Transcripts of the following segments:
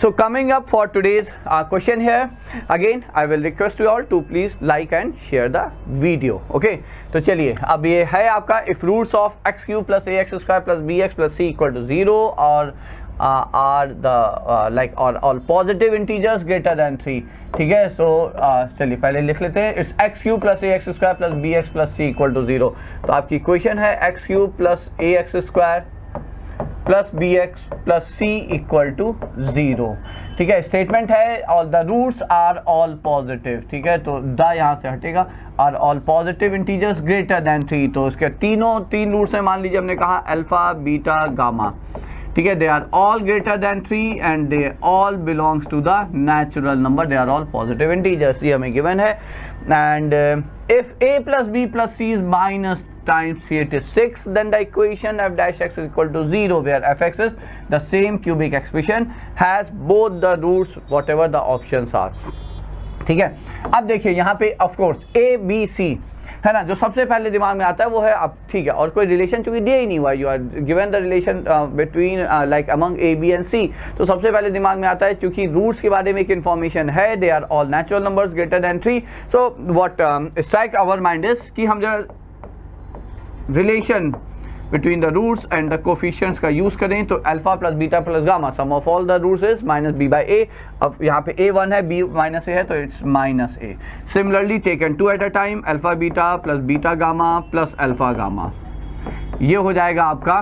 So coming up for today's question here, again I will request you all to please like and share the video. Okay, तो चलिए अब ये है आपका if roots of x cube plus ax square plus bx plus c equal to 0 or are the like or all positive integers greater than 3. ठीक है, so चलिए पहले लिख लेते हैं. It's x cube plus ax square plus bx plus c equal to 0. तो आपकी equation है x cube plus ax square plus b x plus c equal to 0. ठीक है, स्टेटमेंट है all the roots are all positive. ठीक है, तो the यहाँ से हटेगा. Are all positive integers greater than 3. तो इसके तीन रूट्स हैं. मान लीजिए हमने कहा अल्फा बीटा गामा. ठीक है, they are all greater than 3 and they all belongs to the natural number. They are all positive integers. ये हमें गिवन है. And if a plus b plus c is minus times c, it is 6, then the equation f dash x is equal to 0 where fx is the same cubic expression has both the roots whatever the options are. ठीक है, अब देखिए यहाँ पे of course a b c है ना, जो सबसे पहले दिमाग में आता है वो है. अब ठीक है, और कोई रिलेशन चूंकि दिया ही नहीं हुआ, you are given the relation between like among A B and C, तो सबसे पहले दिमाग में आता है चूंकि रूट्स के बारे में एक इन्फॉर्मेशन है. They are all natural numbers greater than 3. So what strike our mind is कि हम जरा relation between the roots and the coefficients का यूज करें. तो alpha plus beta plus gamma sum of all the roots is minus B by A. अब यहाँ पे ए 1 है, बी माइनस ए है, तो it's minus a. Similarly taken 2 at a time, alpha beta plus beta gamma plus alpha gamma, ये हो जाएगा आपका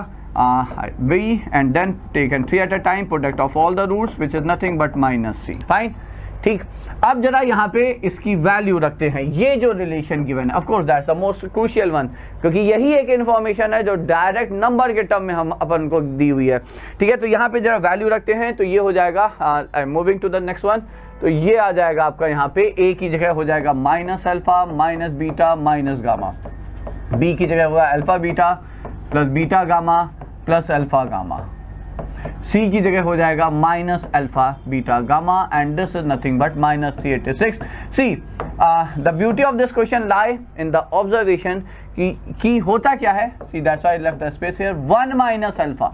b. And then taken 3 at a time, product of all the roots which is nothing but minus c. Fine. ठीक, अब जरा यहाँ पे इसकी वैल्यू रखते हैं. ये जो रिलेशन गिवन है, of course that's the most crucial one, क्योंकि यही एक इन्फॉर्मेशन है जो डायरेक्ट नंबर के टर्म में हम अपन को दी हुई है. ठीक है, तो यहाँ पे जरा वैल्यू रखते हैं. तो ये हो जाएगा, moving to the next one, तो ये आ जाएगा आपका यहाँ पे a की जगह हो जाएगा minus alpha minus beta minus gamma. b की जगह होगा alpha beta plus beta gamma plus alpha gamma. C की जगह हो जाएगा minus alpha beta gamma and this is nothing but minus 386. See the beauty of this question lie in the observation कि होता क्या है. See that's why I left the space here. 1 minus alpha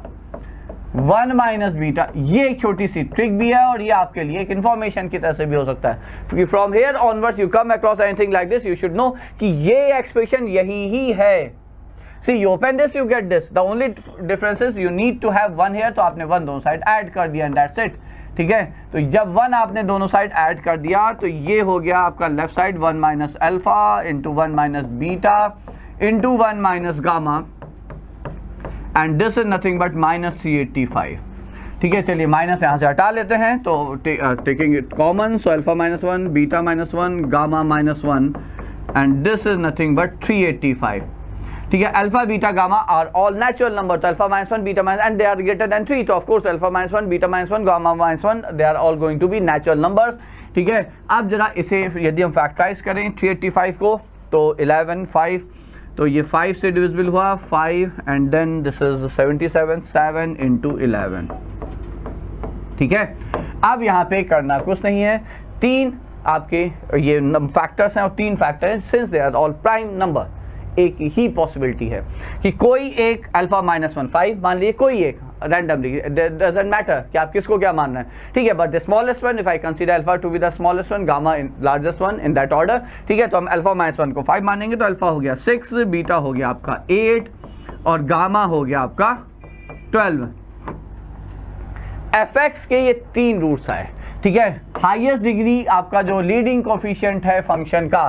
1 minus beta, ये एक छोटी सी trick भी है और ये आपके लिए एक इन्फॉर्मेशन की तरह से भी हो सकता है. क्योंकि from here onwards you come across anything like this, you should know कि ये एक्सप्रेशन यही ही है. See, you open this, you get this. The only difference is you need to have 1 here, तो आपने 1 दोनों साइड ऐड कर दिया and that's it. ठीक है, तो जब 1 आपने दोनों साइड ऐड कर दिया तो ये हो गया आपका left side 1 minus alpha into 1 minus beta into 1 minus gamma and this is nothing but minus 385. ठीक है, चलिए माइनस यहाँ से हटा लेते हैं. तो taking it common, so alpha minus 1 beta minus 1 gamma minus 1 and this is nothing but 385. ठीक है, alpha beta gamma are all natural number. तो alpha minus 1 beta minus and they are greater than 3. तो of course alpha minus 1 beta minus 1 gamma minus 1 they are all going to be natural numbers. ठीक है, अब जरा इसे यदि हम factorise करें 385 को, तो 11 5, तो ये 5 से डिविजिबल हुआ 5 and then this is 77 7 into 11. ठीक है, अब यहाँ पे करना कुछ नहीं है. 3 आपके ये फैक्टर्स हैं और 3 फैक्टर हैं. Since they are all prime number, एक ही पॉसिबिलिटी है कि कोई एक अल्फा माइनस 1 5 मान लीजिए, कोई एक रैंडमली, डजंट मैटर कि आप किसको क्या मानना है. ठीक है, but the smallest one, if I consider alpha to be the smallest one, gamma in largest one in that order. ठीक है, तो हम अल्फा माइनस 1 को 5 मानेंगे, तो अल्फा हो गया 6, बीटा हो गया आपका 8 और गामा हो गया आपका 12. fx के ये 3 रूट्स आए. ठीक है, हाईएस्ट डिग्री आपका जो लीडिंग कोफिशिएंट है फंक्शन का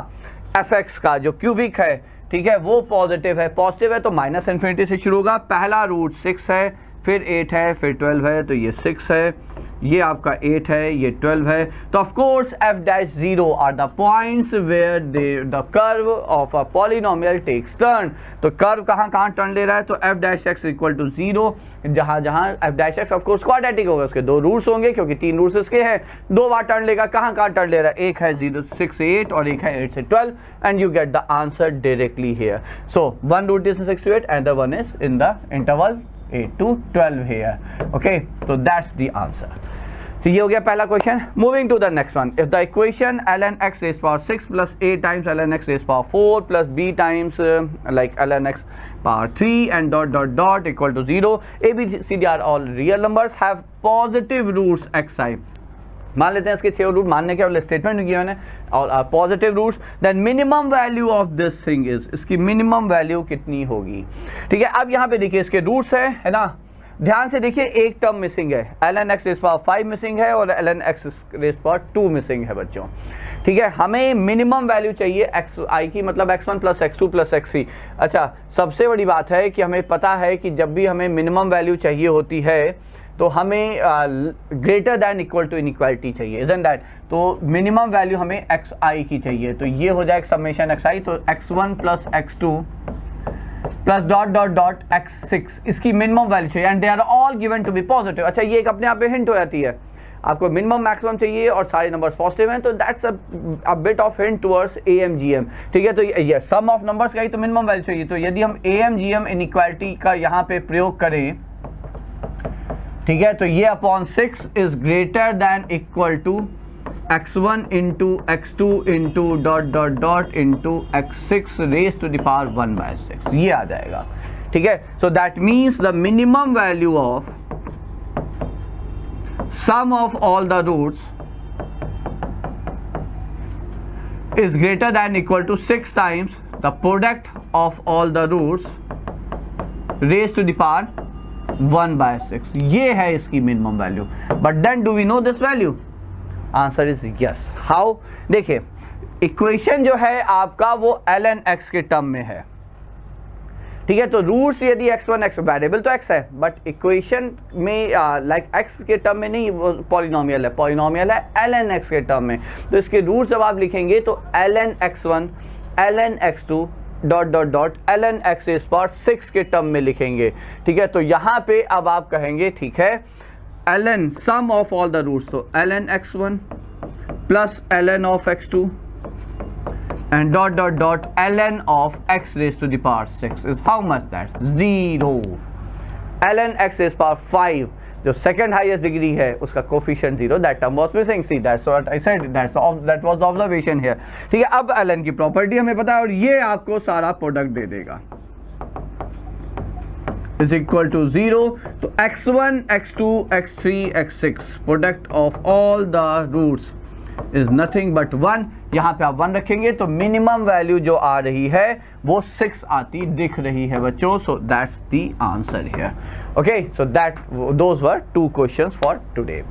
fx का जो क्यूबिक है, ठीक है, वो पॉजिटिव है. पॉजिटिव है तो माइनस इन्फिनिटी से शुरू होगा. पहला रूट 6 है, फिर 8 है, फिर 12 है, तो ये 6 है, ये आपका 8 है, ये 12 है. तो of course f dash 0 are the points where the curve of a polynomial takes turn. तो कर्व कहाँ टर्न ले रहा है, तो f dash x equal to 0, जहाँ f dash x of course quadratic होगा, उसके 2 रूट्स होंगे क्योंकि 3 रूट्स इसके हैं. 2 बार टर्न लेगा. कहाँ टर्न ले रहा है, एक है 0 6 से 8 और एक है 8 से 12 and you get the answer directly here. So one root is 6 to 8 and the one is in the interval 8 to 12 here. Okay, so that's the answer. तो ये हो गया पहला question. Moving to the next one. If the equation ln x raise power 6 plus a times ln x raise power 4 plus b times like ln x power 3 and dot dot dot equal to 0, a b c d are all real numbers have positive roots xi. मान लेते हैं इसके 6 root मानने के statement किया मैंने और positive roots, then minimum value of this thing is, इसकी मिनिमम वैल्यू कितनी होगी. ठीक है, अब यहाँ पे देखिए इसके रूट्स है ना, ध्यान से देखिए एक टर्म मिसिंग है, ln x raise power 5 missing है और ln x raise power 2 missing है बच्चों. ठीक है, हमें मिनिमम वैल्यू चाहिए xi की, मतलब x1 plus x2 plus xc. अच्छा, सबसे बड़ी बात है कि हमें पता है कि जब भी हमें मिनिमम वैल्यू चाहिए होती है तो हमें greater than equal to inequality चाहिए, इजंट दैट. तो मिनिमम वैल्यू हमें xi की चाहिए, तो ये हो जाएगा समेशन xi, तो x1 plus x2 plus dot dot dot x6 इसकी मिनिमम वैल्यू चाहिए and they are all given to be positive. अच्छा, ये एक अपने आप में हिंट हो जाती है, आपको मिनिमम मैक्सिमम चाहिए और सारे नंबर्स पॉजिटिव हैं, तो that's a bit of hint towards AMGM. ठीक है, तो ये सम ऑफ नंबर्स का ही तो मिनिमम वैल्यू चाहिए, तो यदि हम AMGM इनइक्वालिटी का यहाँ पे प्रयोग करें, ठीक है, तो ये upon 6 is greater than equal to x1 into x2 into dot dot dot into x6 raise to the power 1/6, ये आ जाएगा. ठीक है, so that means the minimum value of sum of all the roots is greater than equal to 6 times the product of all the roots raised to the power 1/6. ये है इसकी minimum value. But then do we know this value? Answer is yes. How? देखिए, equation जो है आपका वो ln x के term में है. ठीक है, तो रूट्स यदि x1 x वेरिएबल तो x है, बट इक्वेशन में लाइक x के टर्म में नहीं, वो पॉलिनोमियल है, पॉलिनोमियल है ln x के टर्म में. तो इसके रूट्स जब आप लिखेंगे तो ln x1 ln x2 dot dot dot ln x raise power 6 के टर्म में लिखेंगे. ठीक है, तो यहाँ पे अब आप कहेंगे ठीक है ln sum of all the roots, तो ln x1 plus ln of x2 and dot dot dot ln of x raised to the power 6 is how much? That's 0. ln x raised power 5 जो second highest degree है उसका coefficient 0, that term was missing. See that's what I said, that was the observation here. ठीक है, अब ln की property हमें पता है और ये आपको सारा प्रोडक्ट दे देगा is equal to 0. तो x1 x2 x3 x6 product of all the roots is nothing but 1. यहाँ पे आप 1 रखेंगे तो मिनिमम वैल्यू जो आ रही है वो 6 आती दिख रही है बच्चों. So that's the answer here. Okay, so that those were 2 questions for today.